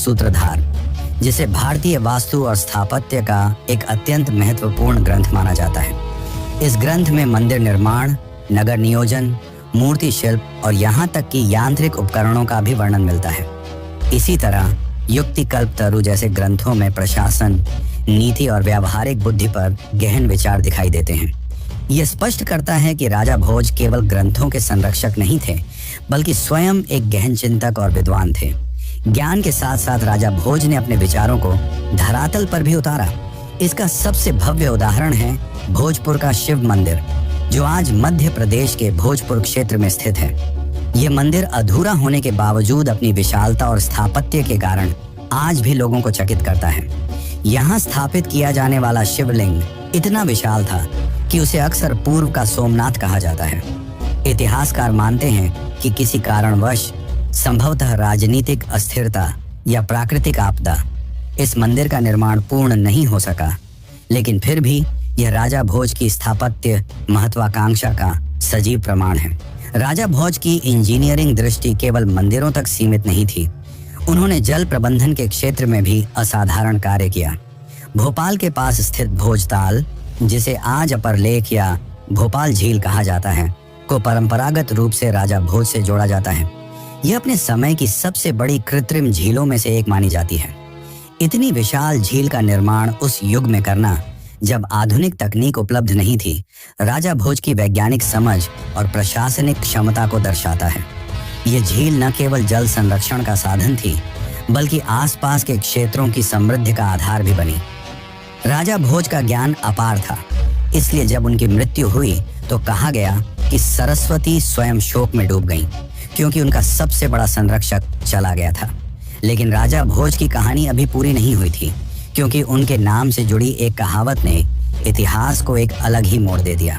सूत्रधार, जिसे भारतीय वास्तु और स्थापत्य का एक अत्यंत महत्वपूर्ण ग्रंथ माना जाता है। इस ग्रंथ में मंदिर निर्माण, नगर नियोजन, मूर्ति शिल्प और यहाँ तक कि यांत्रिक उपकरणों का भी वर्णन मिलता है। इसी तरह युक्ति कल्पतरु जैसे ग्रंथों में प्रशासन, नीति और व्यावहारिक बुद्धि पर गहन विचार दिखाई देते हैं। ये स्पष्ट करता है कि राजा भोज केवल ग्रंथों के संरक्षक नहीं थे, बल्कि स्वयं एक गहन चिंतक और विद्वान थे। ज्ञान के साथ साथ राजा भोज ने अपने विचारों को धरातल पर भी उतारा। इसका सबसे भव्य उदाहरण है भोजपुर का शिव मंदिर, जो आज मध्य प्रदेश के भोजपुर क्षेत्र में स्थित है। यह मंदिर अधूरा होने के बावजूद अपनी विशालता और स्थापत्य के कारण आज भी लोगों को चकित करता है। यहाँ स्थापित किया जाने वाला शिवलिंग इतना विशाल था कि उसे अक्सर पूर्व का सोमनाथ कहा जाता है। इतिहासकार मानते हैं कि किसी कारणवश, संभवतः राजनीतिक अस्थिरता या प्राकृतिक आपदा, इस मंदिर का निर्माण पूर्ण नहीं हो सका, लेकिन फिर भी यह राजा भोज की स्थापत्य महत्वाकांक्षा का सजीव प्रमाण है। राजा भोज की इंजीनियरिंग दृष्टि केवल मंदिरों तक सीमित नहीं थी। उन्होंने जल प्रबंधन के क्षेत्र में भी असाधारण कार्य किया। भोपाल के पास स्थित भोजताल, जिसे आज अपर लेक या भोपाल झील कहा जाता है, को परंपरागत रूप से राजा भोज से जोड़ा जाता है। यह अपने समय की सबसे बड़ी कृत्रिम झीलों में से एक मानी जाती है। इतनी विशाल झील का निर्माण उस युग में करना, जब आधुनिक तकनीक उपलब्ध नहीं थी, राजा भोज की वैज्ञानिक समझ और प्रशासनिक क्षमता को दर्शाता है। ये झील न केवल जल संरक्षण का साधन थी, बल्कि आसपास के क्षेत्रों की समृद्धि का आधार भी बनी। राजा भोज का ज्ञान अपार था, इसलिए जब उनकी मृत्यु हुई तो कहा गया कि सरस्वती स्वयं शोक में डूब गईं, क्योंकि उनका सबसे बड़ा संरक्षक चला गया था। लेकिन राजा भोज की कहानी अभी पूरी नहीं हुई थी, क्योंकि उनके नाम से जुड़ी एक कहावत ने इतिहास को एक अलग ही मोड़ दे दिया।